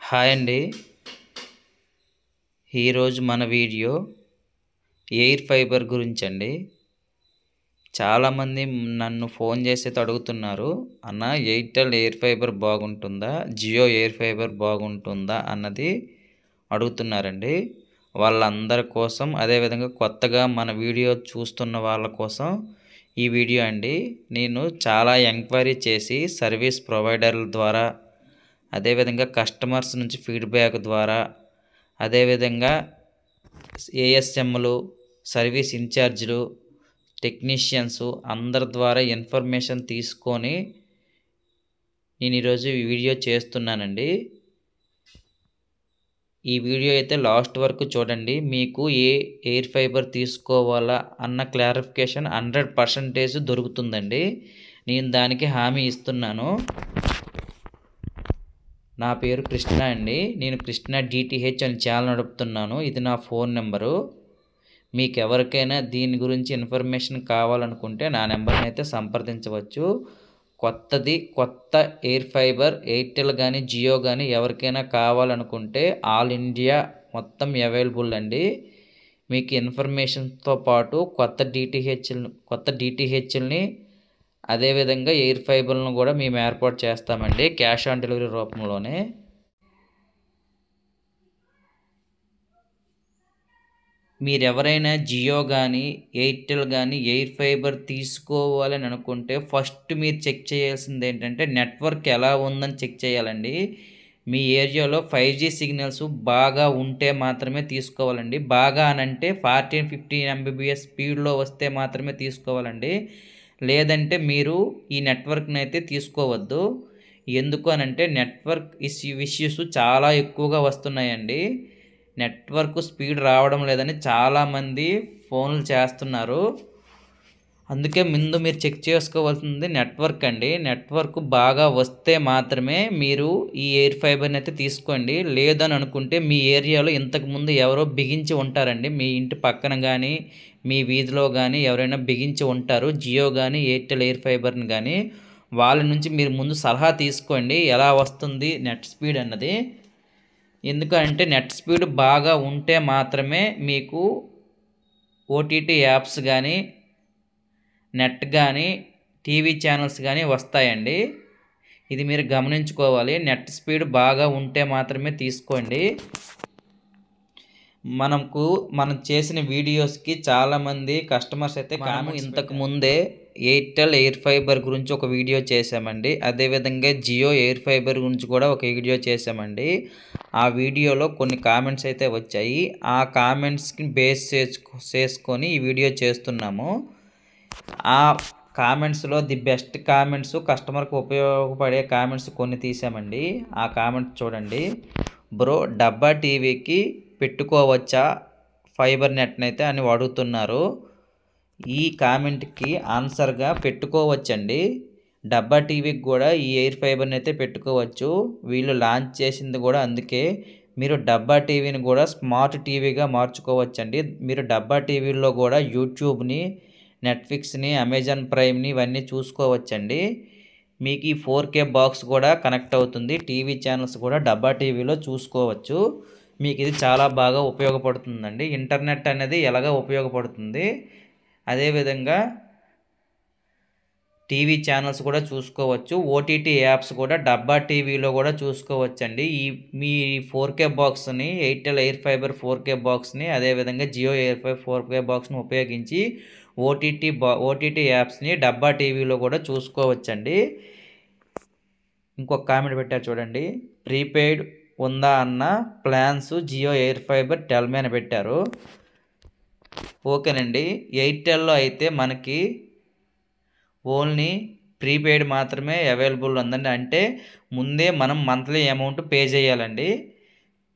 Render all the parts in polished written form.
Hi అండి. ఈరోజు మన వీడియో ఎయిర్ ఫైబర్ గురించండి. చాలామంది నన్ను ఫోన్ చేసి అడుగుతున్నారు, అన్న ఎయిర్టెల్ ఎయిర్ ఫైబర్ బాగుంటుందా, జియో ఎయిర్ ఫైబర్ బాగుంటుందా అన్నది అడుగుతున్నారండి. వాళ్ళందరి కోసం, అదేవిధంగా కొత్తగా మన వీడియో చూస్తున్న వాళ్ళ కోసం ఈ వీడియో అండి. నేను చాలా ఎంక్వైరీ చేసి సర్వీస్ ప్రొవైడర్ల ద్వారా, అదేవిధంగా కస్టమర్స్ నుంచి ఫీడ్బ్యాక్ ద్వారా, అదేవిధంగా ఏఎస్ఎంలు, సర్వీస్ ఇన్ఛార్జీలు, టెక్నీషియన్స్ అందరి ద్వారా ఇన్ఫర్మేషన్ తీసుకొని నేను ఈరోజు ఈ వీడియో చేస్తున్నానండి. ఈ వీడియో అయితే లాస్ట్ వరకు చూడండి. మీకు ఏ ఎయిర్ ఫైబర్ తీసుకోవాలా అన్న క్లారిఫికేషన్ 100% దొరుకుతుందండి. నేను దానికి హామీ ఇస్తున్నాను. నా పేరు కృష్ణ అండి. నేను కృష్ణ డిటిహెచ్ అని ఛానల్ నడుపుతున్నాను. ఇది నా ఫోన్ నెంబరు. మీకు ఎవరికైనా దీని గురించి ఇన్ఫర్మేషన్ కావాలనుకుంటే నా నెంబర్ని అయితే సంప్రదించవచ్చు. కొత్త ఎయిర్ ఫైబర్ ఎయిర్టెల్ కానీ జియో కానీ ఎవరికైనా కావాలనుకుంటే ఆల్ ఇండియా మొత్తం అవైలబుల్ అండి. మీకు ఇన్ఫర్మేషన్తో పాటు కొత్త డిటిహెచ్ని అదేవిధంగా ఎయిర్ ఫైబర్లను కూడా మేము ఏర్పాటు చేస్తామండి, క్యాష్ ఆన్ డెలివరీ రూపంలోనే. మీరెవరైనా జియో కానీ ఎయిర్టెల్ కానీ ఎయిర్ ఫైబర్ తీసుకోవాలని అనుకుంటే ఫస్ట్ మీరు చెక్ చేయాల్సింది ఏంటంటే నెట్వర్క్ ఎలా ఉందని చెక్ చేయాలండి. మీ ఏరియాలో 5G సిగ్నల్స్ బాగా ఉంటే మాత్రమే తీసుకోవాలండి. బాగా అనంటే 14-15 Mbps స్పీడ్లో వస్తే మాత్రమే తీసుకోవాలండి. లేదంటే మీరు ఈ నెట్వర్క్ని అయితే తీసుకోవద్దు. ఎందుకు అనంటే నెట్వర్క్ ఇష్యూస్ చాలా ఎక్కువగా వస్తున్నాయండి. నెట్వర్క్ స్పీడ్ రావడం లేదని చాలామంది ఫోన్లు చేస్తున్నారు. అందుకే ముందు మీరు చెక్ చేసుకోవాల్సింది నెట్వర్క్ అండి. నెట్వర్క్ బాగా వస్తే మాత్రమే మీరు ఈ ఎయిర్ ఫైబర్ని అయితే తీసుకోండి. లేదని అనుకుంటే మీ ఏరియాలో ఇంతకుముందు ఎవరో బిగించి ఉంటారండి. మీ ఇంటి పక్కన కానీ మీ వీధిలో కానీ ఎవరైనా బిగించి ఉంటారు జియో కానీ ఎయిర్టెల్ ఎయిర్ ఫైబర్ని కానీ. వాళ్ళ నుంచి మీరు ముందు సలహా తీసుకోండి ఎలా వస్తుంది నెట్ స్పీడ్ అన్నది. ఎందుకంటే నెట్ స్పీడ్ బాగా ఉంటే మాత్రమే మీకు ఓటీటీ యాప్స్ కానీ నెట్ కానీ టీవీ ఛానల్స్ కానీ వస్తాయండి. ఇది మీరు గమనించుకోవాలి. నెట్ స్పీడ్ బాగా ఉంటే మాత్రమే తీసుకోండి. మనం చేసిన వీడియోస్కి చాలామంది కస్టమర్స్ అయితే ఇంతకు ముందే ఎయిర్టెల్ ఎయిర్ ఫైబర్ గురించి ఒక వీడియో చేశామండి. అదేవిధంగా జియో ఎయిర్ ఫైబర్ గురించి కూడా ఒక వీడియో చేశామండి. ఆ వీడియోలో కొన్ని కామెంట్స్ అయితే వచ్చాయి. ఆ కామెంట్స్కి బేస్ చేసుకొని ఈ వీడియో చేస్తున్నాము. ఆ కామెంట్స్లో ది బెస్ట్ కామెంట్స్, కస్టమర్కి ఉపయోగపడే కామెంట్స్ కొన్ని తీసామండి. ఆ కామెంట్ చూడండి. బ్రో, డబ్బా టీవీకి పెట్టుకోవచ్చా ఫైబర్ నెట్ని అయితే అని అడుగుతున్నారు. ఈ కామెంట్కి ఆన్సర్గా పెట్టుకోవచ్చండి. డబ్బా టీవీకి కూడా ఈ ఎయిర్ ఫైబర్ని అయితే పెట్టుకోవచ్చు. వీళ్ళు లాంచ్ చేసింది కూడా అందుకే. మీరు డబ్బా టీవీని కూడా స్మార్ట్ టీవీగా మార్చుకోవచ్చండి. మీరు డబ్బా టీవీలో కూడా యూట్యూబ్ని, నెట్ఫ్లిక్స్ని, అమెజాన్ ప్రైమ్ని ఇవన్నీ చూసుకోవచ్చండి. మీకు ఈ 4K బాక్స్ కూడా కనెక్ట్ అవుతుంది. టీవీ ఛానల్స్ కూడా డబ్బా టీవీలో చూసుకోవచ్చు. మీకు ఇది చాలా బాగా ఉపయోగపడుతుందండి. ఇంటర్నెట్ అనేది ఎలాగ ఉపయోగపడుతుంది, అదేవిధంగా టీవీ ఛానల్స్ కూడా చూసుకోవచ్చు. ఓటీటీ యాప్స్ కూడా డబ్బా టీవీలో కూడా చూసుకోవచ్చండి. మీ 4K బాక్స్ని, ఎయిర్టెల్ ఎయిర్ ఫైబర్ 4K బాక్స్ని, అదేవిధంగా జియో ఎయిర్ ఫైబర్ 4K బాక్స్ని ఉపయోగించి ఓటీటీ యాప్స్ని డబ్బా టీవీలో కూడా చూసుకోవచ్చండి. ఇంకొక కామెంట్ పెట్టారు చూడండి. ప్రీపెయిడ్ ఉందా అన్న ప్లాన్స్ జియో ఎయిర్ ఫైబర్ టెల్మే అని పెట్టారు. ఓకేనండి. ఎయిర్టెల్లో అయితే మనకి ఓన్లీ ప్రీపెయిడ్ మాత్రమే అవైలబుల్ ఉందండి. అంటే ముందే మనం మంత్లీ అమౌంట్ పే చేయాలండి.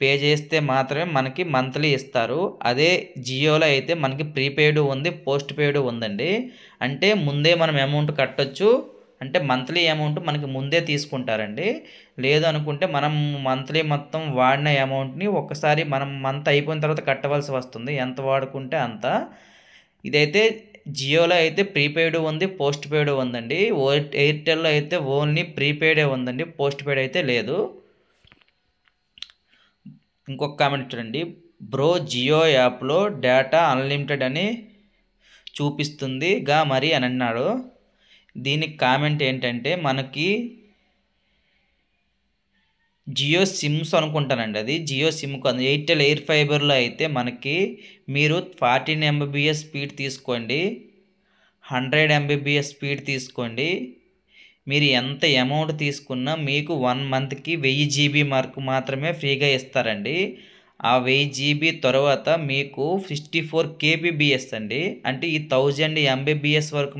పే చేస్తే మాత్రమే మనకి మంత్లీ ఇస్తారు. అదే జియోలో అయితే మనకి ప్రీపెయిడ్ ఉంది, పోస్ట్ పెయిడ్ ఉందండి. అంటే ముందే మనం అమౌంట్ కట్టొచ్చు. అంటే మంత్లీ అమౌంట్ మనకి ముందే తీసుకుంటారండి. లేదు అనుకుంటే మనం మంత్లీ మొత్తం వాడిన అమౌంట్ని ఒక్కసారి మనం మంత్ అయిపోయిన తర్వాత కట్టవలసి వస్తుంది, ఎంత వాడుకుంటే అంత. ఇదైతే జియోలో అయితే ప్రీపెయిడ్ ఉంది, పోస్ట్ పెయిడ్ ఉందండి. ఎయిర్టెల్లో అయితే ఓన్లీ ప్రీపెయిడే ఉందండి, పోస్ట్ పెయిడ్ అయితే లేదు. ఇంకొక కామెంట్ చూడండి, బ్రో జియో యాప్లో డేటా అన్లిమిటెడ్ అని చూపిస్తుందిగా మరి అని అన్నాడు. దీనికి కామెంట్ ఏంటంటే, మనకి జియో సిమ్స్ అనుకుంటానండి, అది జియో సిమ్ కాదు. ఎయిర్టెల్ ఎయిర్ ఫైబర్లో అయితే మనకి మీరు 14 Mbps స్పీడ్ తీసుకోండి, 100 Mbps స్పీడ్ తీసుకోండి, మీరు ఎంత అమౌంట్ తీసుకున్నా మీకు 1 మంత్కి 1000 GB మాత్రమే ఫ్రీగా ఇస్తారండి. ఆ 1000 GB తర్వాత మీకు 64 kbps అండి, అంటే ఈ 1000 Mbps వరకు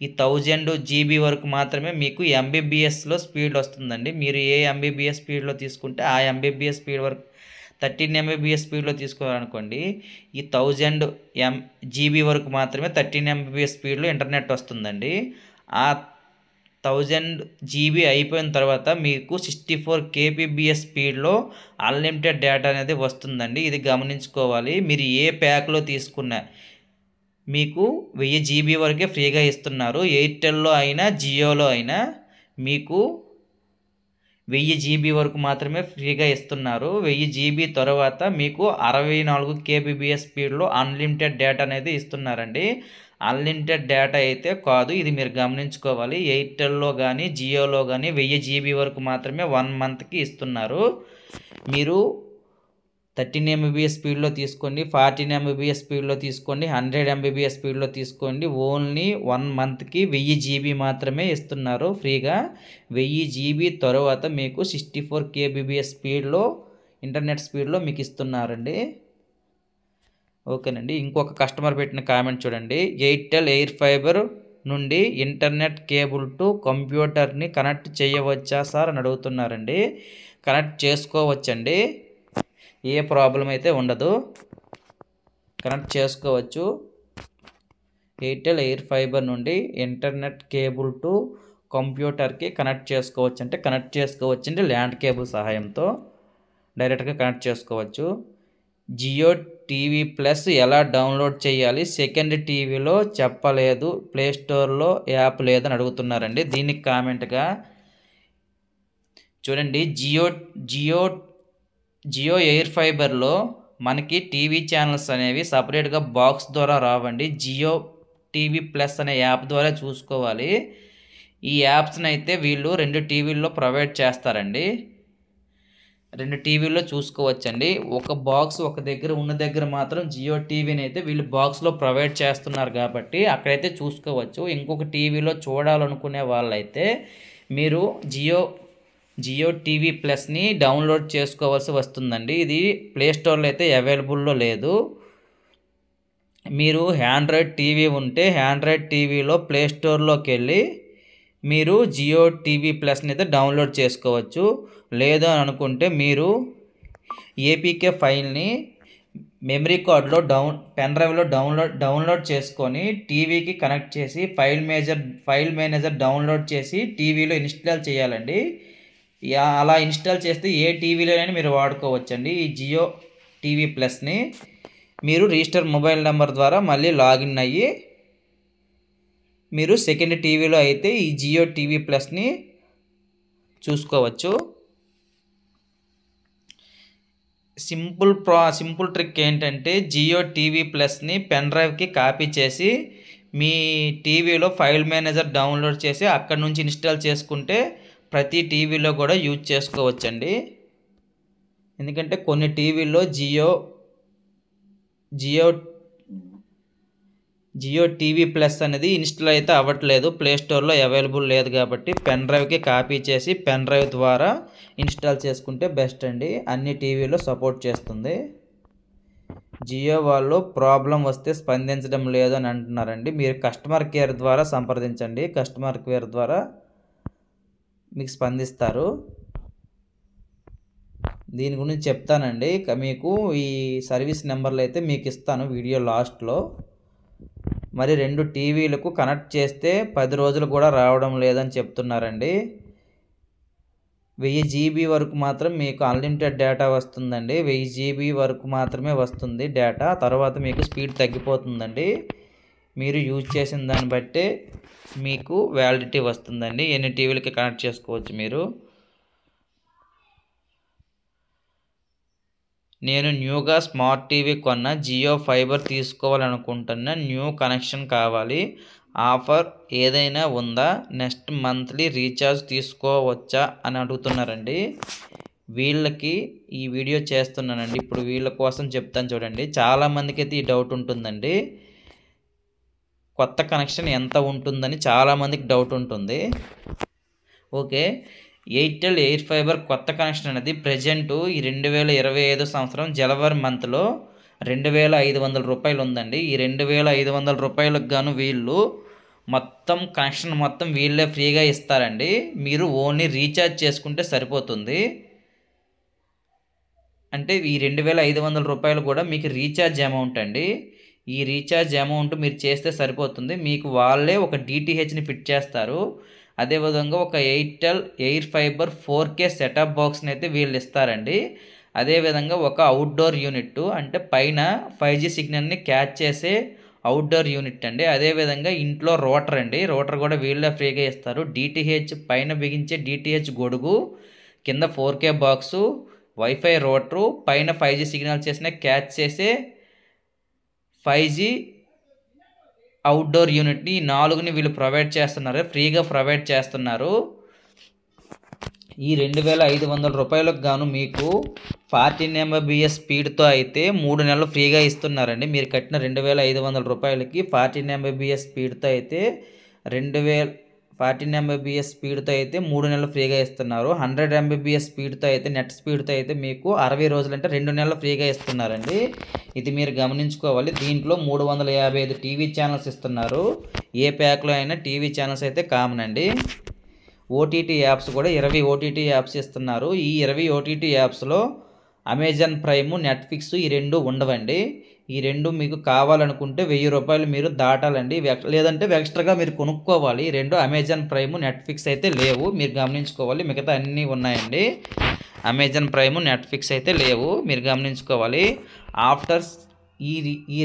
ఈ 1000 GB వరకు మాత్రమే మీకు MBBSలో స్పీడ్ వస్తుందండి. మీరు ఏ MBBS స్పీడ్లో తీసుకుంటే ఆ MBBS స్పీడ్ వరకు 13 Mbps స్పీడ్లో తీసుకోవాలనుకోండి, ఈ 1000 GB వరకు మాత్రమే 13 Mbps స్పీడ్లో ఇంటర్నెట్ వస్తుందండి. ఆ 1000 GB అయిపోయిన తర్వాత మీకు 64 kbps స్పీడ్లో అన్లిమిటెడ్ డేటా అనేది వస్తుందండి. ఇది గమనించుకోవాలి. మీరు ఏ ప్యాక్లో తీసుకున్నా మీకు 1000 GB వరకే ఫ్రీగా ఇస్తున్నారు. ఎయిర్టెల్లో అయినా జియోలో అయినా మీకు 1000 GB వరకు మాత్రమే ఫ్రీగా ఇస్తున్నారు. 1000 GB తర్వాత మీకు 64 kbps స్పీడ్లో అన్లిమిటెడ్ డేటా అనేది ఇస్తున్నారండి. అన్లిమిటెడ్ డేటా అయితే కాదు, ఇది మీరు గమనించుకోవాలి. ఎయిర్టెల్లో కానీ జియోలో కానీ 1000 GB వరకు మాత్రమే 1 మంత్కి ఇస్తున్నారు. మీరు 13 Mbps స్పీడ్లో తీసుకోండి, 14 Mbps స్పీడ్లో తీసుకోండి, 100 Mbps స్పీడ్లో తీసుకోండి, ఓన్లీ 1 మంత్కి 1000 GB మాత్రమే ఇస్తున్నారు ఫ్రీగా. 1000 GB తర్వాత మీకు 64 kbps స్పీడ్లో ఇంటర్నెట్ స్పీడ్లో మీకు ఇస్తున్నారండి. ఓకేనండి. ఇంకొక కస్టమర్ పెట్టిన కామెంట్ చూడండి, ఎయిర్టెల్ ఎయిర్ ఫైబర్ నుండి ఇంటర్నెట్ కేబుల్ టు కంప్యూటర్ని కనెక్ట్ చేయవచ్చా సార్ అని అడుగుతున్నారండి. కనెక్ట్ చేసుకోవచ్చండి, ఏ ప్రాబ్లం అయితే ఉండదు, కనెక్ట్ చేసుకోవచ్చు. ఎయిర్టెల్ ఎయిర్ ఫైబర్ నుండి ఇంటర్నెట్ కేబుల్ టు కంప్యూటర్కి కనెక్ట్ చేసుకోవచ్చు, అంటే కనెక్ట్ చేసుకోవచ్చండి. ల్యాండ్ కేబుల్ సహాయంతో డైరెక్ట్గా కనెక్ట్ చేసుకోవచ్చు. జియో టీవీ ప్లస్ ఎలా డౌన్లోడ్ చేయాలి, సెకండ్ టీవీలో చెప్పలేదు, ప్లేస్టోర్లో యాప్ లేదని అడుగుతున్నారండి. దీనికి కామెంట్గా చూడండి, జియో ఎయిర్ ఫైబర్లో మనకి టీవీ ఛానల్స్ అనేవి సపరేట్గా బాక్స్ ద్వారా రావండి. జియో టీవీ ప్లస్ అనే యాప్ ద్వారా చూసుకోవాలి. ఈ యాప్స్ని అయితే వీళ్ళు 2 టీవీల్లో ప్రొవైడ్ చేస్తారండి. 2 టీవీల్లో చూసుకోవచ్చండి. ఒక బాక్స్ ఒక దగ్గర ఉన్న దగ్గర మాత్రం జియో టీవీని అయితే వీళ్ళు బాక్స్లో ప్రొవైడ్ చేస్తున్నారు కాబట్టి అక్కడైతే చూసుకోవచ్చు. ఇంకొక టీవీలో చూడాలనుకునే వాళ్ళైతే మీరు జియో టీవీ ప్లస్ని డౌన్లోడ్ చేసుకోవాల్సి వస్తుందండి. ఇది ప్లేస్టోర్లో అయితే అవైలబుల్లో లేదు. మీరు ఆండ్రాయిడ్ టీవీ ఉంటే ఆండ్రాయిడ్ టీవీలో ప్లేస్టోర్లోకి వెళ్ళి మీరు జియో టీవీ ప్లస్ని అయితే డౌన్లోడ్ చేసుకోవచ్చు. లేదు అని అనుకుంటే మీరు ఏపీకే ఫైల్ని మెమరీ కార్డ్లో పెన్ డ్రైవ్లో డౌన్లోడ్ చేసుకొని టీవీకి కనెక్ట్ చేసి ఫైల్ మేనేజర్ డౌన్లోడ్ చేసి టీవీలో ఇన్స్టాల్ చేయాలండి. అలా ఇన్స్టాల్ చేస్తే ఏ టీవీలోనైనా మీరు వాడుకోవచ్చండి. ఈ జియో టీవీ ప్లస్ని మీరు రిజిస్టర్ మొబైల్ నెంబర్ ద్వారా మళ్ళీ లాగిన్ అయ్యి మీరు సెకండ్ టీవీలో అయితే ఈ జియో టీవీ ప్లస్ని చూసుకోవచ్చు. సింపుల్ ట్రిక్ ఏంటంటే, జియో టీవీ ప్లస్ని పెన్ డ్రైవ్కి కాపీ చేసి మీ టీవీలో ఫైల్ మేనేజర్ డౌన్లోడ్ చేసి అక్కడ నుంచి ఇన్స్టాల్ చేసుకుంటే ప్రతి టీవీలో కూడా యూజ్ చేసుకోవచ్చండి. ఎందుకంటే కొన్ని టీవీల్లో జియో టీవీ ప్లస్ అనేది ఇన్స్టాల్ అయితే అవ్వట్లేదు, ప్లేస్టోర్లో అవైలబుల్ లేదు కాబట్టి పెన్ డ్రైవ్కి కాపీ చేసి పెన్ డ్రైవ్ ద్వారా ఇన్స్టాల్ చేసుకుంటే బెస్ట్ అండి. అన్ని టీవీలో సపోర్ట్ చేస్తుంది. జియో వాళ్ళు ప్రాబ్లం వస్తే స్పందించడం లేదు అని అంటున్నారండి. మీరు కస్టమర్ కేర్ ద్వారా సంప్రదించండి, కస్టమర్ కేర్ ద్వారా మీకు స్పందిస్తారు. దీని గురించి చెప్తానండి, మీకు ఈ సర్వీస్ నెంబర్లు అయితే మీకు ఇస్తాను వీడియో లాస్ట్లో. మరి 2 టీవీలకు కనెక్ట్ చేస్తే 10 రోజులు కూడా రావడం లేదని చెప్తున్నారండి. 1000 GB వరకు మాత్రం మీకు అన్లిమిటెడ్ డేటా వస్తుందండి. 1000 GB వరకు మాత్రమే వస్తుంది డేటా, తర్వాత మీకు స్పీడ్ తగ్గిపోతుందండి. మీరు యూజ్ చేసిన దాన్ని బట్టే మీకు వ్యాలిడిటీ వస్తుందండి. ఎన్ని టీవీలకి కనెక్ట్ చేసుకోవచ్చు మీరు. నేను న్యూగా స్మార్ట్ టీవీ కొన్న, జియో ఫైబర్ తీసుకోవాలనుకుంటున్నా, న్యూ కనెక్షన్ కావాలి, ఆఫర్ ఏదైనా ఉందా, నెక్స్ట్ మంత్లీ రీఛార్జ్ తీసుకోవచ్చా అని అడుగుతున్నారండి. వీళ్ళకి ఈ వీడియో చేస్తున్నానండి. ఇప్పుడు వీళ్ళ కోసం చెప్తాను చూడండి. చాలామందికి అయితే ఈ డౌట్ ఉంటుందండి. కొత్త కనెక్షన్ ఎంత ఉంటుందని చాలామందికి డౌట్ ఉంటుంది. ఓకే, ఎయిర్టెల్ ఎయిర్ ఫైబర్ కొత్త కనెక్షన్ అనేది ప్రజెంటు ఈ 2025 సంవత్సరం జనవరి మంత్లో 2500 రూపాయలు ఉందండి. ఈ 2500 రూపాయలకు గాను వీళ్ళు మొత్తం కనెక్షన్ మొత్తం వీళ్ళే ఫ్రీగా ఇస్తారండి. మీరు ఓన్లీ రీఛార్జ్ చేసుకుంటే సరిపోతుంది. అంటే ఈ 2500 రూపాయలు కూడా మీకు రీఛార్జ్ అమౌంట్ అండి. ఈ రీఛార్జ్ అమౌంట్ మీరు చేస్తే సరిపోతుంది. మీకు వాళ్ళే ఒక డిటిహెచ్ని ఫిట్ చేస్తారు. అదేవిధంగా ఒక Airtel air fibre 4K setup బాక్స్ని అయితే వీళ్ళు ఇస్తారండి. అదేవిధంగా ఒక అవుట్డోర్ యూనిట్, అంటే పైన 5G సిగ్నల్ని క్యాచ్ చేసే అవుట్డోర్ యూనిట్ అండి. అదేవిధంగా ఇంట్లో రోటర్ అండి, రోటర్ కూడా వీళ్ళే ఫ్రీగా ఇస్తారు. డిటిహెచ్ పైన బిగించే డిటిహెచ్ గొడుగు, కింద 4K బాక్సు, వైఫై రోటరు, పైన 5G సిగ్నల్ చేసిన క్యాచ్ చేసే 5G అవుట్డోర్ యూనిట్ని, ఈ 4ని వీళ్ళు ప్రొవైడ్ చేస్తున్నారు, ఫ్రీగా ప్రొవైడ్ చేస్తున్నారు. ఈ 2500 రూపాయలకు గాను మీకు 14 Mbps స్పీడ్తో అయితే 3 నెలలు ఫ్రీగా ఇస్తున్నారండి. మీరు కట్టిన 2500 రూపాయలకి 14 Mbps స్పీడ్తో అయితే 14 Mbps స్పీడ్తో అయితే 3 నెలలు ఫ్రీగా ఇస్తున్నారు. 100 Mbps స్పీడ్తో అయితే, నెట్ స్పీడ్తో అయితే మీకు 60 రోజులు అంటే 2 నెలలు ఫ్రీగా ఇస్తున్నారండి. ఇది మీరు గమనించుకోవాలి. దీంట్లో 355 టీవీ ఛానల్స్ ఇస్తున్నారు. ఏ ప్యాక్లో అయినా టీవీ ఛానల్స్ అయితే కామన్ అండి. ఓటీటీ యాప్స్ కూడా 20 ఓటీటీ యాప్స్ ఇస్తున్నారు. ఈ 20 ఓటీటీ యాప్స్లో అమెజాన్ ప్రైము, నెట్ఫ్లిక్స్ ఈ 2 ఉండవండి. ఈ 2 మీకు కావాలనుకుంటే 1000 రూపాయలు మీరు దాటాలండి, లేదంటే ఎక్స్ట్రాగా మీరు కొనుక్కోవాలి. ఈ 2 అమెజాన్ ప్రైము, నెట్ఫ్లిక్స్ అయితే లేవు, మీరు గమనించుకోవాలి. మిగతా అన్నీ ఉన్నాయండి. అమెజాన్ ప్రైము, నెట్ఫ్లిక్స్ అయితే లేవు, మీరు గమనించుకోవాలి. ఆఫ్టర్ ఈ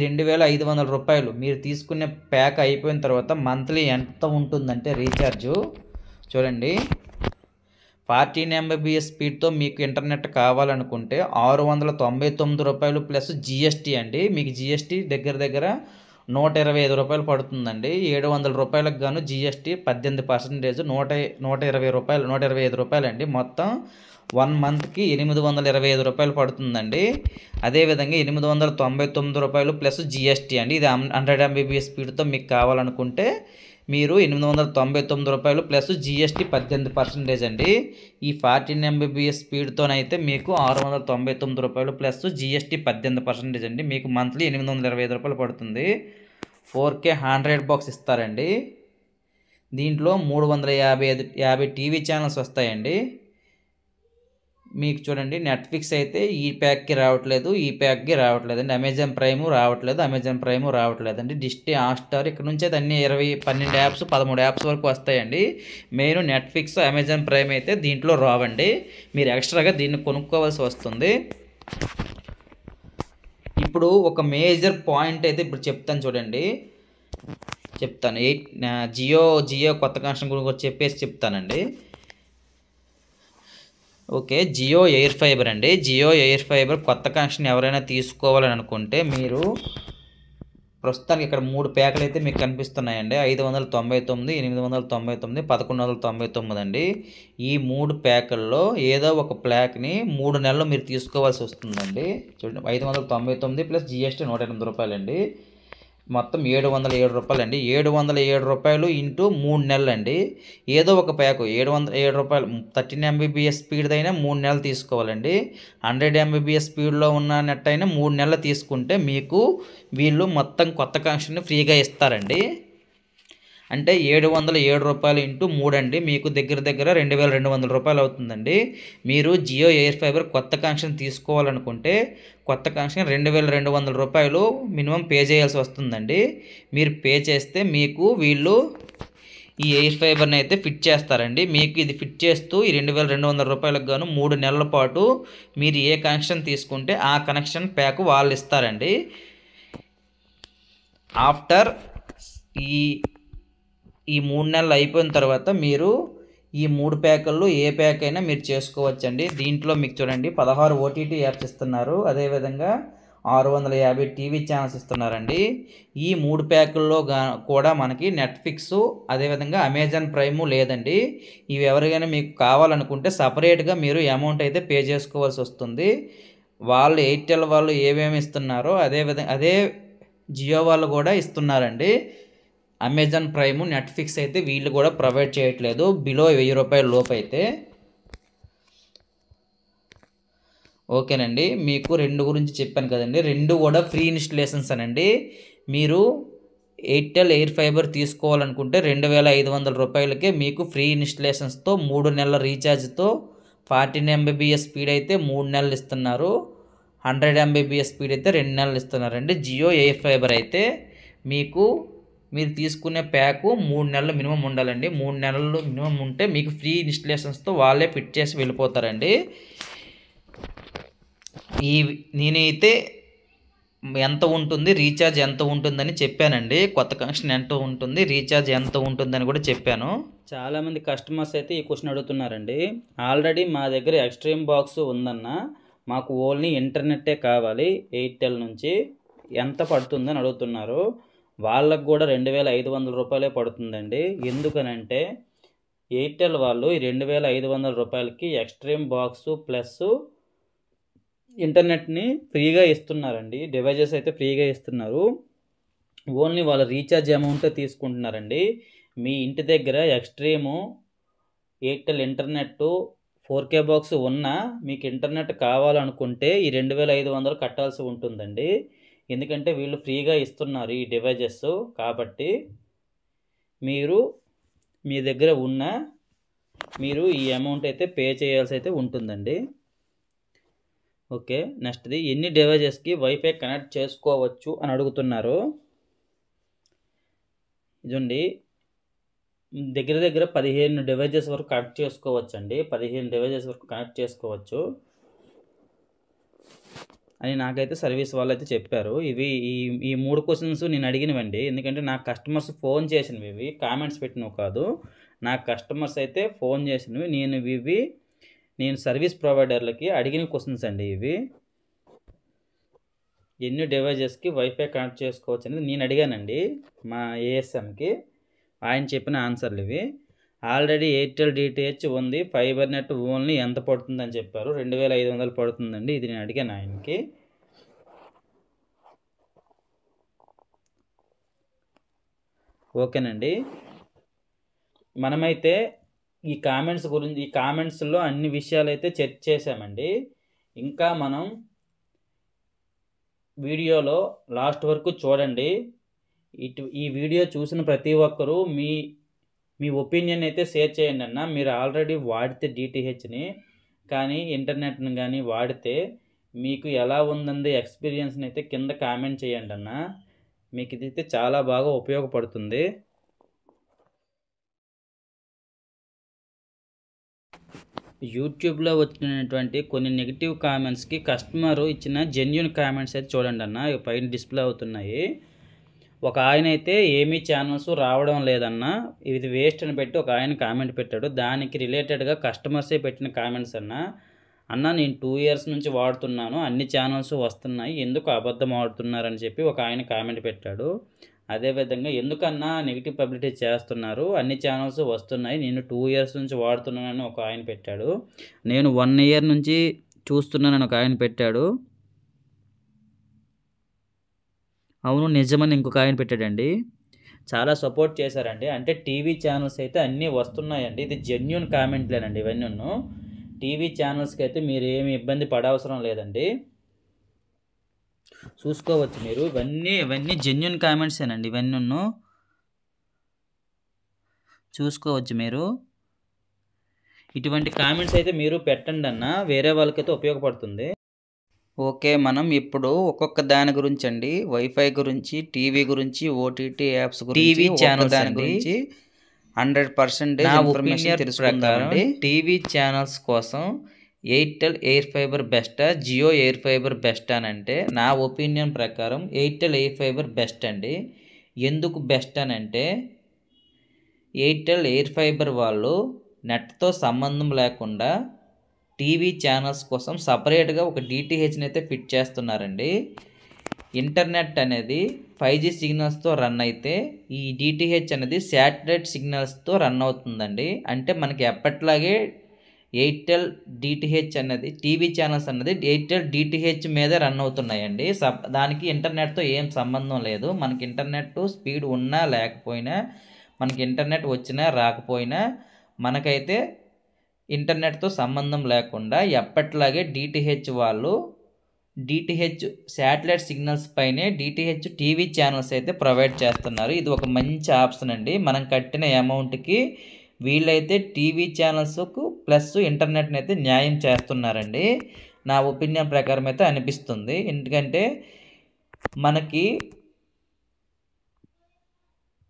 2500 రూపాయలు మీరు తీసుకునే ప్యాక్ అయిపోయిన తర్వాత మంత్లీ ఎంత ఉంటుందంటే రీఛార్జు చూడండి. 14 Mbps స్పీడ్తో మీకు ఇంటర్నెట్ కావాలనుకుంటే 699 రూపాయలు ప్లస్ జిఎస్టీ అండి. మీకు జిఎస్టీ దగ్గర దగ్గర 125 రూపాయలు పడుతుందండి. 700 రూపాయలకు గాను జిఎస్టీ 18%, 120 రూపాయలు, 125 రూపాయలు అండి. మొత్తం 1 మంత్కి 825 రూపాయలు పడుతుందండి. అదేవిధంగా 899 రూపాయలు ప్లస్ జిఎస్టీ అండి. ఇది 100 Mbps స్పీడ్తో మీకు కావాలనుకుంటే మీరు 899 రూపాయలు ప్లస్ జిఎస్టీ 18% అండి. ఈ 14 Mbps స్పీడ్తోనైతే మీకు 699 రూపాయలు ప్లస్ జిఎస్టీ 18% అండి. మీకు మంత్లీ 825 రూపాయలు పడుతుంది. 4K 100 బాక్స్ ఇస్తారండి. దీంట్లో 350 టీవీ ఛానల్స్ వస్తాయండి. మీకు చూడండి, నెట్ఫ్లిక్స్ అయితే ఈ ప్యాక్కి రావట్లేదు, ఈ ప్యాక్కి రావట్లేదండి. అమెజాన్ ప్రైము రావట్లేదండి. డిస్నీ హాట్స్టార్ ఇక్కడ నుంచి అయితే అన్ని 12 యాప్స్ 13 యాప్స్ వరకు వస్తాయండి. మెయిన్ నెట్ఫ్లిక్స్, అమెజాన్ ప్రైమ్ అయితే దీంట్లో రావండి. మీరు ఎక్స్ట్రాగా దీన్ని కొనుక్కోవాల్సి వస్తుంది. ఇప్పుడు ఒక మేజర్ పాయింట్ అయితే ఇప్పుడు చెప్తాను చూడండి, జియో కొత్త కనెక్షన్ గురించి చెప్పేసి చెప్తానండి. ఓకే, జియో ఎయిర్ ఫైబర్ అండి. జియో ఎయిర్ ఫైబర్ కొత్త కనెక్షన్ ఎవరైనా తీసుకోవాలని అనుకుంటే మీరు ప్రస్తుతానికి ఇక్కడ 3 ప్యాకులు అయితే మీకు కనిపిస్తున్నాయండి. 599, 899, 1199 అండి. ఈ 3 ప్యాకుల్లో ఏదో ఒక ప్యాక్ని 3 నెలలు మీరు తీసుకోవాల్సి వస్తుందండి. చూడండి, 599 ప్లస్ జిఎస్టీ 108 రూపాయలండి. మొత్తం 707 రూపాయలు అండి. 707 రూపాయలు ఇంటూ 3 నెలలు అండి. ఏదో ఒక ప్యాకు 707 రూపాయలు 13 Mbps స్పీడ్ అయినా 3 నెలలు తీసుకోవాలండి. 100 Mbps స్పీడ్లో ఉన్న నెట్ అయినా 3 నెలలు తీసుకుంటే మీకు వీళ్ళు మొత్తం కొత్త కనెక్షన్ ఫ్రీగా ఇస్తారండి. అంటే 707 రూపాయలు ఇంటూ 3 అండి, మీకు దగ్గర దగ్గర 2200 రూపాయలు అవుతుందండి. మీరు జియో ఎయిర్ ఫైబర్ కొత్త కనెక్షన్ తీసుకోవాలనుకుంటే కొత్త కనెక్షన్ 2200 రూపాయలు మినిమం పే చేయాల్సి వస్తుందండి. మీరు పే చేస్తే మీకు వీళ్ళు ఈ ఎయిర్ ఫైబర్ని అయితే ఫిట్ చేస్తారండి. మీకు ఇది ఫిట్ చేస్తూ ఈ 2200 రూపాయలకు గాను 3 నెలల పాటు మీరు ఏ కనెక్షన్ తీసుకుంటే ఆ కనెక్షన్ ప్యాక్ వాళ్ళు ఇస్తారండి. ఆఫ్టర్ ఈ 3 నెలలు అయిపోయిన తర్వాత మీరు ఈ 3 ప్యాకుల్లో ఏ ప్యాక్ అయినా మీరు చేసుకోవచ్చండి. దీంట్లో మీకు చూడండి 16 ఓటీటీ యాప్స్ ఇస్తున్నారు. అదేవిధంగా 650 టీవీ ఛానల్స్ ఇస్తున్నారండి. ఈ 3 ప్యాకుల్లో కూడా మనకి నెట్‌ఫ్లిక్స్ అదేవిధంగా అమెజాన్ ప్రైమ్ లేదండి. ఇవి ఎవరికైనా మీకు కావాలనుకుంటే సెపరేట్‌గా మీరు అమౌంట్ అయితే పే చేసుకోవాల్సి వస్తుంది. వాళ్ళు ఎయిర్టెల్ వాళ్ళు ఏమేమి ఇస్తున్నారో అదే జియో వాళ్ళు కూడా ఇస్తున్నారండి. అమెజాన్ ప్రైమ్, నెట్‌ఫ్లిక్స్ అయితే వీళ్ళు కూడా ప్రొవైడ్ చేయట్లేదు బిలో ₹1000 లోపైతే. ఓకేనండి. మీకు 2 గురించి చెప్పాను కదండీ. 2 కూడా ఫ్రీ ఇన్‌స్టాలేషన్స్ అనండి. మీరు ఎయిర్టెల్ ఎయిర్ ఫైబర్ తీసుకోవాలనుకుంటే ₹2500కే మీకు ఫ్రీ ఇన్‌స్టాలేషన్స్‌తో 3 నెలల రీఛార్జ్‌తో 14 ఎంబీబీఎస్ స్పీడ్ అయితే 3 నెలలు ఇస్తున్నారు. 100 ఎంబీబీఎస్ స్పీడ్ అయితే 2 నెలలు ఇస్తున్నారండి. జియో ఎయిర్ ఫైబర్ అయితే మీరు తీసుకునే ప్యాకు 3 నెలలు మినిమం ఉండాలండి. 3 నెలలు మినిమం ఉంటే మీకు ఫ్రీ ఇన్‌స్టాలేషన్స్‌తో వాళ్ళే ఫిట్ చేసి వెళ్ళిపోతారండి. నేనైతే ఎంత ఉంటుంది, రీఛార్జ్ ఎంత ఉంటుందని చెప్పానండి. కొత్త కనెక్షన్ ఎంత ఉంటుంది, రీఛార్జ్ ఎంత ఉంటుందని కూడా చెప్పాను. చాలామంది కస్టమర్స్ అయితే ఈ క్వశ్చన్ అడుగుతున్నారండి. ఆల్రెడీ మా దగ్గర ఎక్స్ట్రీమ్ బాక్స్ ఉందన్న, మాకు ఓన్లీ ఇంటర్నెట్టే కావాలి ఎయిర్టెల్ నుంచి, ఎంత పడుతుందని అడుగుతున్నారు. వాళ్ళకు కూడా ₹2500 పడుతుందండి. ఎందుకనంటే ఎయిర్టెల్ వాళ్ళు ఈ ₹2500కి ఎక్స్ట్రీమ్ బాక్స్ ప్లస్ ఇంటర్నెట్ని ఫ్రీగా ఇస్తున్నారండి. డివైజెస్ అయితే ఫ్రీగా ఇస్తున్నారు. ఓన్లీ వాళ్ళ రీఛార్జ్ అమౌంటే తీసుకుంటున్నారండి. మీ ఇంటి దగ్గర extreme Airtel internet 4K box ఉన్నా మీకు ఇంటర్నెట్ కావాలనుకుంటే ఈ 2500 కట్టాల్సి ఉంటుందండి. ఎందుకంటే వీళ్ళు ఫ్రీగా ఇస్తున్నారు ఈ డివైజెస్. కాబట్టి మీ దగ్గర మీరు ఈ అమౌంట్ అయితే పే చేయాల్సి అయితే ఉంటుందండి. ఓకే, నెక్స్ట్ది ఎన్ని డివైజెస్కి వైఫై కనెక్ట్ చేసుకోవచ్చు అని అడుగుతున్నారు. ఇదండి, దగ్గర 15 డివైజెస్ వరకు కనెక్ట్ చేసుకోవచ్చండి. 15 డివైజెస్ వరకు కనెక్ట్ చేసుకోవచ్చు అని నాకైతే సర్వీస్ వాళ్ళు అయితే చెప్పారు. ఈ 3 క్వశ్చన్స్ నేను అడిగినవండి. ఎందుకంటే నాకు కస్టమర్స్ ఫోన్ చేసినవి, ఇవి కామెంట్స్ పెట్టినవి కాదు. నాకు కస్టమర్స్ అయితే ఫోన్ చేసినవి. నేను సర్వీస్ ప్రొవైడర్లకి అడిగిన క్వశ్చన్స్ అండి ఇవి. ఎన్ని డివైజెస్కి వైఫై కనెక్ట్ చేసుకోవచ్చు అనేది నేను అడిగానండి మా ఏఎస్ఎంకి. ఆయన చెప్పిన ఆన్సర్లు ఇవి. ఆల్రెడీ ఎయిర్టెల్ డిటిహెచ్ ఉంది, ఫైబర్ నెట్ ఓన్లీ ఎంత పడుతుందని చెప్పారు. 2500 పడుతుందండి. ఇది నేను అడిగాను ఆయనకి. ఓకేనండి, మనమైతే ఈ కామెంట్స్లో అన్ని విషయాలు అయితే చర్చ చేసామండి. ఇంకా మనం వీడియోలో లాస్ట్ వరకు చూడండి. ఈ వీడియో చూసిన ప్రతి ఒక్కరూ మీ ఒపీనియన్ అయితే షేర్ చేయండి అన్న. మీరు ఆల్రెడీ వాడితే డిటిహెచ్ని కానీ ఇంటర్నెట్ని కానీ వాడితే మీకు ఎలా ఉందండి ఎక్స్పీరియన్స్ని అయితే కింద కామెంట్ చేయండి అన్న. మీకు ఇదైతే చాలా బాగా ఉపయోగపడుతుంది. యూట్యూబ్లో వచ్చినటువంటి కొన్ని నెగిటివ్ కామెంట్స్కి కస్టమర్ ఇచ్చిన జెన్యూన్ కామెంట్స్ అయితే చూడండి అన్న, పైన డిస్ప్లే అవుతున్నాయి. ఒక ఆయన అయితే ఏమీ ఛానల్స్ రావడం లేదన్న, ఇది వేస్ట్ అని పెట్టి ఒక ఆయన కామెంట్ పెట్టాడు. దానికి రిలేటెడ్గా కస్టమర్సే పెట్టిన కామెంట్స్ అన్న నేను 2 ఇయర్స్ నుంచి వాడుతున్నాను, అన్ని ఛానల్స్ వస్తున్నాయి, ఎందుకు అబద్ధం ఆడుతున్నారని చెప్పి ఒక ఆయన కామెంట్ పెట్టాడు. అదేవిధంగా ఎందుకన్నా నెగిటివ్ పబ్లిసిటీ చేస్తున్నారు, అన్ని ఛానల్స్ వస్తున్నాయి, నేను 2 ఇయర్స్ నుంచి వాడుతున్నానని ఒక ఆయన పెట్టాడు. నేను 1 ఇయర్ నుంచి చూస్తున్నానని ఒక ఆయన పెట్టాడు. అవును నిజమని ఇంకొక ఆయన పెట్టాడండి. చాలా సపోర్ట్ చేశారండి. అంటే టీవీ ఛానల్స్ అయితే అన్నీ వస్తున్నాయండి. ఇది జెన్యూన్ కామెంట్లేనండి ఇవన్నీ. టీవీ ఛానల్స్కి అయితే మీరు ఏమి ఇబ్బంది పడవసరం లేదండి. చూసుకోవచ్చు మీరు, ఇవన్నీ జెన్యూన్ కామెంట్సేనండి. ఇవన్నీ చూసుకోవచ్చు మీరు. ఇటువంటి కామెంట్స్ అయితే మీరు పెట్టండి అన్న, వేరే వాళ్ళకైతే ఉపయోగపడుతుంది. ఓకే, మనం ఇప్పుడు ఒక్కొక్క దాని గురించి అండి, వైఫై గురించి, టీవీ గురించి, ఓటీటీ యాప్స్ గురించి, టీవీ ఛానల్ దాని గురించి 100% ఇన్ఫర్మేషన్ తెలుసుకుందామండి. టీవీ ఛానల్స్ కోసం ఎయిర్టెల్ ఎయిర్ ఫైబర్ బెస్టా, జియో ఎయిర్ ఫైబర్ బెస్ట్ అని అంటే నా ఒపీనియన్ ప్రకారం ఎయిర్టెల్ ఎయిర్ ఫైబర్ బెస్ట్ అండి. ఎందుకు బెస్ట్ అని అంటే ఎయిర్టెల్ ఎయిర్ ఫైబర్ వాళ్ళు నెట్తో సంబంధం లేకుండా టీవీ ఛానల్స్ కోసం సపరేట్గా ఒక డిటిహెచ్ని అయితే ఫిట్ చేస్తున్నారండి. ఇంటర్నెట్ అనేది 5G సిగ్నల్స్తో రన్ అయితే ఈ డిటిహెచ్ అనేది శాటిలైట్ సిగ్నల్స్తో రన్ అవుతుందండి. అంటే మనకి ఎప్పట్లాగే ఎయిర్టెల్ డిటిహెచ్ అన్నది టీవీ ఛానల్స్ అన్నది ఎయిర్టెల్ డిటిహెచ్ మీదే రన్ అవుతున్నాయండి. దానికి ఇంటర్నెట్తో ఏం సంబంధం లేదు. మనకి ఇంటర్నెట్ స్పీడ్ ఉన్నా లేకపోయినా, మనకి ఇంటర్నెట్ వచ్చినా రాకపోయినా, మనకైతే ఇంటర్నెట్తో సంబంధం లేకుండా ఎప్పట్లాగే డిటిహెచ్ వాళ్ళు డిటిహెచ్ శాటిలైట్ సిగ్నల్స్ పైనే డిటిహెచ్ టీవీ ఛానల్స్ అయితే ప్రొవైడ్ చేస్తున్నారు. ఇది ఒక మంచి ఆప్షన్ అండి. మనం కట్టిన అమౌంట్కి వీళ్ళైతే టీవీ ఛానల్స్కు ప్లస్ ఇంటర్నెట్ని అయితే న్యాయం చేస్తున్నారండి. నా ఒపీనియన్ ప్రకారం అయితే అనిపిస్తుంది. ఎందుకంటే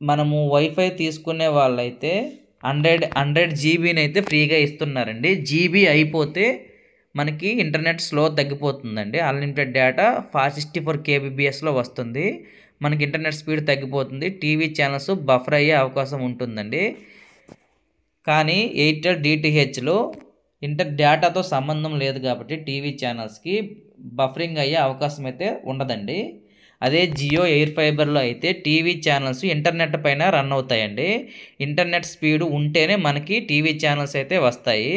మనము వైఫై తీసుకునే వాళ్ళైతే 100 జీబీని అయితే ఫ్రీగా ఇస్తున్నారండి. జీబీ అయిపోతే మనకి ఇంటర్నెట్ స్లో తగ్గిపోతుందండి. అన్లిమిటెడ్ డేటా 64 kbpsలో వస్తుంది. మనకి ఇంటర్నెట్ స్పీడ్ తగ్గిపోతుంది. టీవీ ఛానల్స్ బఫర్ అయ్యే అవకాశం ఉంటుందండి. కానీ ఎయిర్టెల్ డిటిహెచ్లో డేటాతో సంబంధం లేదు కాబట్టి టీవీ ఛానల్స్కి బఫరింగ్ అయ్యే అవకాశం అయితే ఉండదండి. అదే జియో ఎయిర్ ఫైబర్లో అయితే టీవీ ఛానల్స్ ఇంటర్నెట్ పైన రన్ అవుతాయండి. ఇంటర్నెట్ స్పీడ్ ఉంటేనే మనకి టీవీ ఛానల్స్ అయితే వస్తాయి.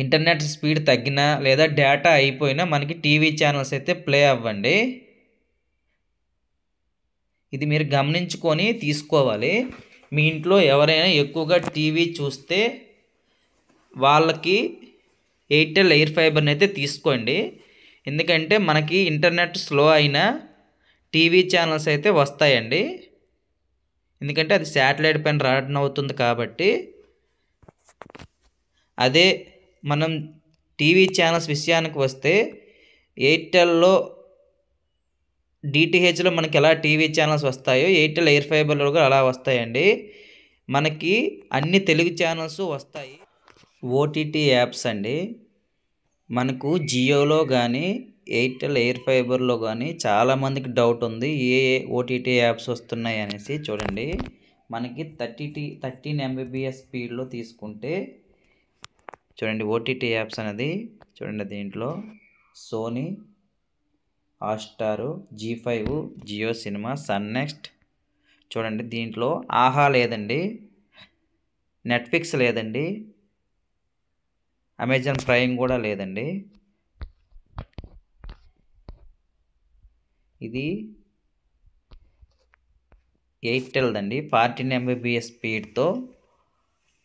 ఇంటర్నెట్ స్పీడ్ తగ్గినా లేదా డేటా అయిపోయినా మనకి టీవీ ఛానల్స్ అయితే ప్లే అవ్వండి. ఇది మీరు గమనించుకొని తీసుకోవాలి. మీ ఇంట్లో ఎవరైనా ఎక్కువగా టీవీ చూస్తే వాళ్ళకి ఎయిర్టెల్ ఎయిర్ ఫైబర్ని అయితే తీసుకోండి. ఎందుకంటే మనకి ఇంటర్నెట్ స్లో అయినా టీవీ ఛానల్స్ అయితే వస్తాయండి. ఎందుకంటే అది శాటిలైట్ పైన రన్ అవుతుంది కాబట్టి. అదే మనం టీవీ ఛానల్స్ విషయానికి వస్తే ఎయిర్టెల్లో డిటిహెచ్లో మనకి ఎలా టీవీ ఛానల్స్ వస్తాయో ఎయిర్టెల్ ఎయిర్ ఫైబర్లో కూడా అలా వస్తాయండి. మనకి అన్ని తెలుగు ఛానల్స్ వస్తాయి. ఓటీటీ యాప్స్ అండి. మనకు జియోలో కానీ ఎయిర్టెల్ ఎయిర్ ఫైబర్లో కానీ చాలామందికి డౌట్ ఉంది ఏ ఓటీటీ యాప్స్ వస్తున్నాయి అనేసి. చూడండి, మనకి 13 Mbps స్పీడ్లో తీసుకుంటే చూడండి ఓటీటీ యాప్స్ అనేది. చూడండి, దీంట్లో Sony, Hotstar, G5, Jio cinema, Sun NXT. చూడండి, దీంట్లో ఆహా లేదండి, నెట్ఫ్లిక్స్ లేదండి, అమెజాన్ ప్రైమ్ కూడా లేదండి. ఇది ఎయిర్టెల్దండి. 14 Mbps స్పీడ్తో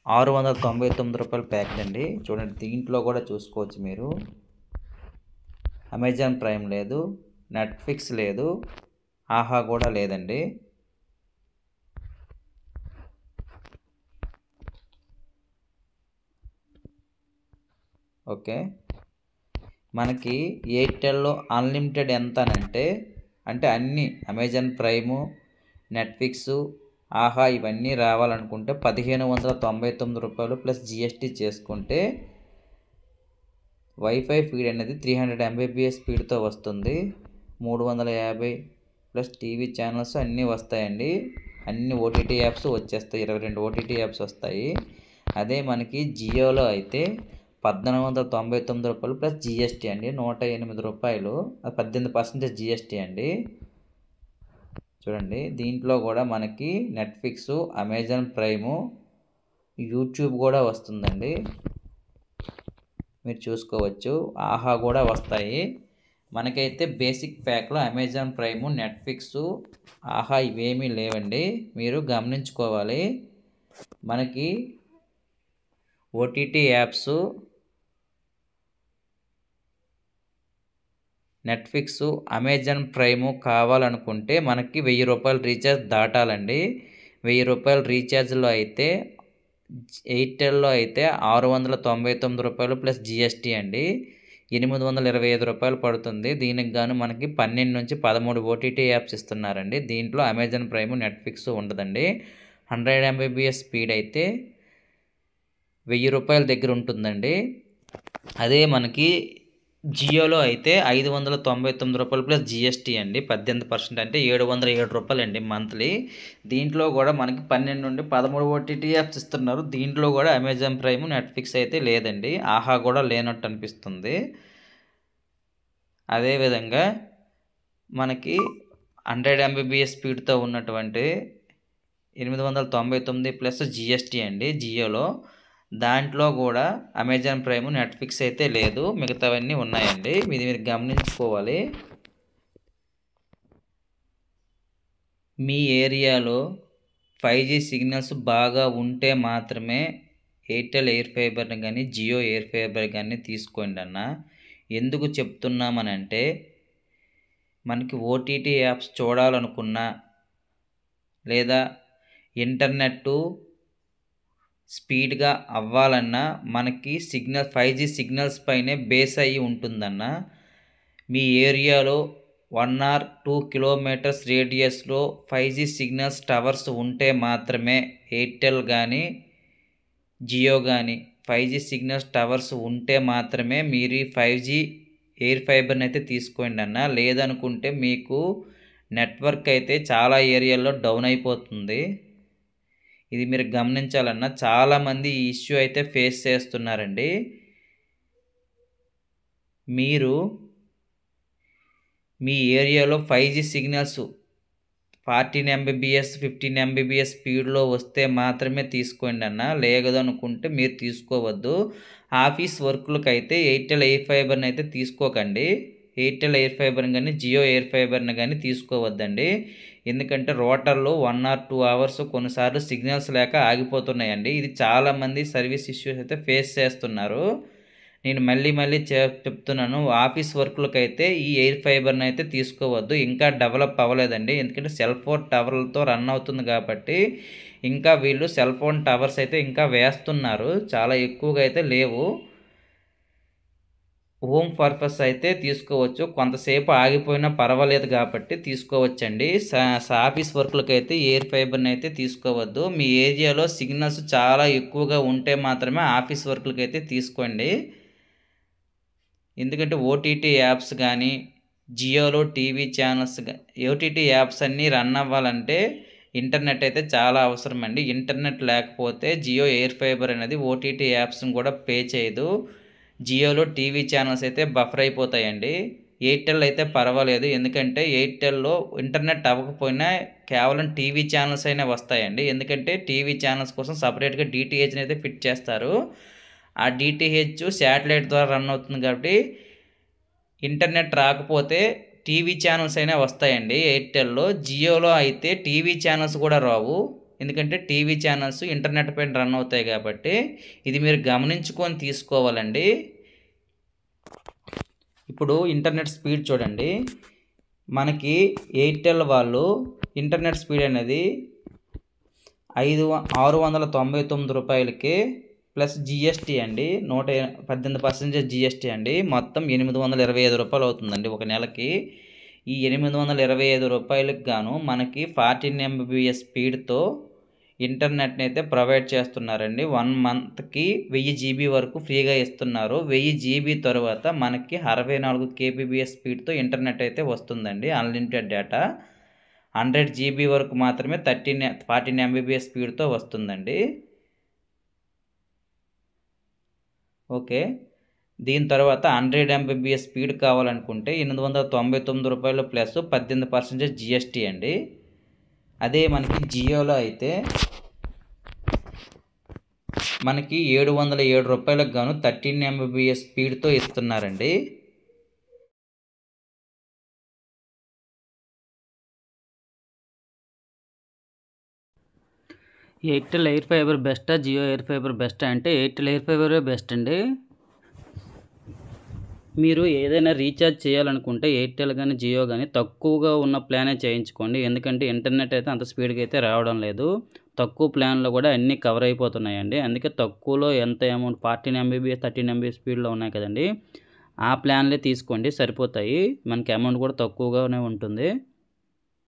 699 రూపాయల ప్యాక్ అండి. చూడండి, దీంట్లో కూడా చూసుకోవచ్చు మీరు. అమెజాన్ ప్రైమ్ లేదు, నెట్ఫ్లిక్స్ లేదు, ఆహా కూడా లేదండి. ఓకే, మనకి ఎయిర్టెల్లో అన్లిమిటెడ్ ఎంత అంటే అన్నీ అమెజాన్ ప్రైము, నెట్ఫ్లిక్స్, ఆహా ఇవన్నీ రావాలనుకుంటే 1599 రూపాయలు ప్లస్ జిఎస్టీ చేసుకుంటే వైఫై ఫీడ్ అనేది 300 Mbps స్పీడ్తో వస్తుంది. 350 ప్లస్ టీవీ ఛానల్స్ అన్నీ వస్తాయండి. అన్ని ఓటీటీ యాప్స్ వచ్చేస్తాయి. 22 ఓటీటీ యాప్స్ వస్తాయి. అదే మనకి జియోలో అయితే 1499 రూపాయలు ప్లస్ జిఎస్టీ అండి. 108 రూపాయలు, 18% జిఎస్టీ అండి. చూడండి, దీంట్లో కూడా మనకి నెట్ఫ్లిక్స్, అమెజాన్ ప్రైము, యూట్యూబ్ కూడా వస్తుందండి. మీరు చూసుకోవచ్చు, ఆహా కూడా వస్తాయి. మనకైతే బేసిక్ ప్యాక్లో అమెజాన్ ప్రైము, నెట్ఫ్లిక్స్, ఆహా ఇవేమీ లేవండి. మీరు గమనించుకోవాలి. మనకి OTT apps Netflix, Amazon Prime కావాలనుకుంటే మనకి 1000 రూపాయలు రీఛార్జ్ దాటాలండి. 1000 రూపాయల రీఛార్జ్లో అయితే ఎయిర్టెల్లో అయితే 699 రూపాయలు ప్లస్ జిఎస్టీ అండి. 825 రూపాయలు పడుతుంది. దీనికి గాను మనకి 12 నుంచి 13 ఓటీటీ యాప్స్ ఇస్తున్నారండి. దీంట్లో అమెజాన్ ప్రైము, నెట్ఫ్లిక్స్ ఉండదండి. 100 Mbps స్పీడ్ అయితే 1000 రూపాయల దగ్గర ఉంటుందండి. అదే మనకి జియోలో అయితే రూ. 599 ప్లస్ జీఎస్టీ అండి. 18% అంటే రూ. 707 అండి మంత్లీ. దీంట్లో కూడా మనకి 12 నుండి 13 ఓటీటీ యాప్స్ ఇస్తున్నారు. దీంట్లో కూడా అమెజాన్ ప్రైమ్, నెట్‌ఫ్లిక్స్ అయితే లేదండి. ఆహా కూడా లేనట్టు అనిపిస్తుంది. అదేవిధంగా మనకి 100 ఎంబీబీఎస్ స్పీడ్‌తో ఉన్నటువంటి 899 ప్లస్ జీఎస్టీ అండి జియోలో. దాంట్లో కూడా అమెజాన్ ప్రైమ్, నెట్‌ఫ్లిక్స్ అయితే లేదు. మిగతావన్నీ ఉన్నాయండి. ఇది మీరు గమనించుకోవాలి. మీ ఏరియాలో 5G సిగ్నల్స్ బాగా ఉంటే మాత్రమే ఎయిర్టెల్ ఎయిర్ ఫైబర్‌ని గానీ, జియో ఎయిర్ ఫైబర్ గానీ తీసుకోండన్న. ఎందుకు చెప్తున్నామనంటే మనకి ఓటీటీ యాప్స్ చూడాలనుకున్నా లేదా ఇంటర్నెట్టు స్పీడ్‌గా అవ్వాలన్నా మనకి 5G సిగ్నల్స్ పైనే బేస్ అయ్యి ఉంటుందన్న. మీ ఏరియాలో 1 ఆర్ 2 కిలోమీటర్స్ రేడియస్‌లో 5G సిగ్నల్స్ టవర్స్ ఉంటే మాత్రమే ఎయిర్టెల్ గానీ, జియో గానీ 5G సిగ్నల్స్ టవర్స్ ఉంటే మాత్రమే మీరు ఈ 5G ఎయిర్ ఫైబర్‌ని అయితే తీసుకోండన్న. లేదనుకుంటే మీకు నెట్వర్క్ అయితే చాలా ఏరియాల్లో డౌన్ అయిపోతుంది. ఇది మీరు గమనించాలన్న. చాలామంది ఈ ఇష్యూ అయితే ఫేస్ చేస్తున్నారండి. మీరు మీ ఏరియాలో 5G సిగ్నల్స్ 14 ఎంబీబీఎస్, 15 ఎంబీబీఎస్ స్పీడ్‌లో వస్తే మాత్రమే తీసుకోండన్న. లేదనుకుంటే మీరు తీసుకోవద్దు. ఆఫీస్ వర్కులకైతే ఎయిర్టెల్ ఎయిర్ ఫైబర్‌ని అయితే తీసుకోకండి. ఎయిర్టెల్ ఎయిర్ ఫైబర్‌ని గానీ, జియో ఎయిర్ ఫైబర్‌ని గానీ తీసుకోవద్దండి. ఎందుకంటే రోటర్‌లో 1 ఆర్ 2 అవర్స్ కొన్నిసార్లు సిగ్నల్స్ లేక ఆగిపోతున్నాయండి. ఇది చాలామంది సర్వీస్ ఇష్యూస్ అయితే ఫేస్ చేస్తున్నారు. నేను మళ్ళీ చెప్తున్నాను. ఆఫీస్ వర్కులకైతే ఈ ఎయిర్ ఫైబర్‌ని అయితే తీసుకోవద్దు. ఇంకా డెవలప్ అవ్వలేదండి. ఎందుకంటే సెల్ ఫోన్ టవర్లతో రన్ అవుతుంది కాబట్టి ఇంకా వీళ్ళు సెల్ ఫోన్ టవర్స్ అయితే ఇంకా వేస్తున్నారు. చాలా ఎక్కువగా అయితే లేవు. హోమ్ పర్పస్ అయితే తీసుకోవచ్చు. కొంతసేపు ఆగిపోయినా పర్వాలేదు కాబట్టి తీసుకోవచ్చండి. ఆఫీస్ వర్కులకైతే ఎయిర్ ఫైబర్‌ని అయితే తీసుకోవద్దు. మీ ఏరియాలో సిగ్నల్స్ చాలా ఎక్కువగా ఉంటే మాత్రమే ఆఫీస్ వర్కులకైతే తీసుకోండి. ఎందుకంటే ఓటీటీ యాప్స్ కానీ, జియోలో టీవీ ఛానల్స్ ఓటీటీ యాప్స్ అన్నీ రన్ అవ్వాలంటే ఇంటర్నెట్ అయితే చాలా అవసరం అండి. ఇంటర్నెట్ లేకపోతే జియో ఎయిర్ ఫైబర్ అనేది ఓటీటీ యాప్స్‌ని కూడా పే చేయదు. జియోలో టీవీ ఛానల్స్ అయితే బఫర్ అయిపోతాయండి. ఎయిర్టెల్ అయితే పర్వాలేదు. ఎందుకంటే ఎయిర్టెల్‌లో ఇంటర్నెట్ అవ్వకపోయినా కేవలం టీవీ ఛానల్స్ అయినా వస్తాయండి. ఎందుకంటే టీవీ ఛానల్స్ కోసం సెపరేట్‌గా డీటీహెచ్‌ని అయితే ఫిట్ చేస్తారు. ఆ డీటీహెచ్ శాటిలైట్ ద్వారా రన్ అవుతుంది కాబట్టి ఇంటర్నెట్ రాకపోతే టీవీ ఛానల్స్ అయినా వస్తాయండి ఎయిర్టెల్‌లో. జియోలో అయితే టీవీ ఛానల్స్ కూడా రావు. ఎందుకంటే టీవీ ఛానల్స్ ఇంటర్నెట్ పైన రన్ అవుతాయి కాబట్టి ఇది మీరు గమనించుకొని తీసుకోవాలండి. ఇప్పుడు ఇంటర్నెట్ స్పీడ్ చూడండి. మనకి ఎయిర్టెల్ వాళ్ళు ఇంటర్నెట్ స్పీడ్ అనేది రూ. 699కే ప్లస్ జీఎస్టీ అండి. 18% జీఎస్టీ అండి. మొత్తం రూ. 825 అవుతుందండి ఒక నెలకి. ఈ రూ. 825కి గాను మనకి 14 ఎంబీబీఎస్ స్పీడ్‌తో ఇంటర్నెట్‌ని అయితే ప్రొవైడ్ చేస్తున్నారండి. 1 మంత్‌కి 1000 జీబీ వరకు ఫ్రీగా ఇస్తున్నారు. 1000 జీబీ తర్వాత మనకి 64 కేబీపీఎస్ స్పీడ్‌తో ఇంటర్నెట్ అయితే వస్తుందండి. Unlimited data. 100 జీబీ వరకు మాత్రమే 14 ఎంబీబీఎస్ స్పీడ్‌తో వస్తుందండి. ఓకే. దీని తర్వాత 100 ఎంబీబీఎస్ స్పీడ్ కావాలనుకుంటే రూ. 899 ప్లస్ 18% జీఎస్టీ అండి. అదే మనకి జియోలో అయితే మనకి రూ. 707కి గాను 13 ఎంబీబీఎస్ స్పీడ్‌తో ఇస్తున్నారండి. ఎయిర్టెల్ ఎయిర్ ఫైబర్ బెస్టా, జియో ఎయిర్ ఫైబర్ బెస్టా అంటే ఎయిర్టెల్ ఎయిర్ ఫైబరే బెస్ట్ అండి. మీరు ఏదైనా రీఛార్జ్ చేయాలనుకుంటే ఎయిర్టెల్ కానీ, జియో కానీ తక్కువగా ఉన్న ప్లానే చేయించుకోండి. ఎందుకంటే ఇంటర్నెట్ అయితే అంత స్పీడ్‌గా అయితే రావడం లేదు. తక్కువ ప్లాన్‌లో కూడా అన్నీ కవర్ అయిపోతున్నాయండి. అందుకే తక్కువలో ఎంత అమౌంట్ 14 ఎంబీబీఎస్, 13 ఎంబీ స్పీడ్‌లో ఉన్నాయి కదండీ! ఆ ప్లాన్‌లే తీసుకోండి సరిపోతాయి. మనకి అమౌంట్ కూడా తక్కువగానే ఉంటుంది.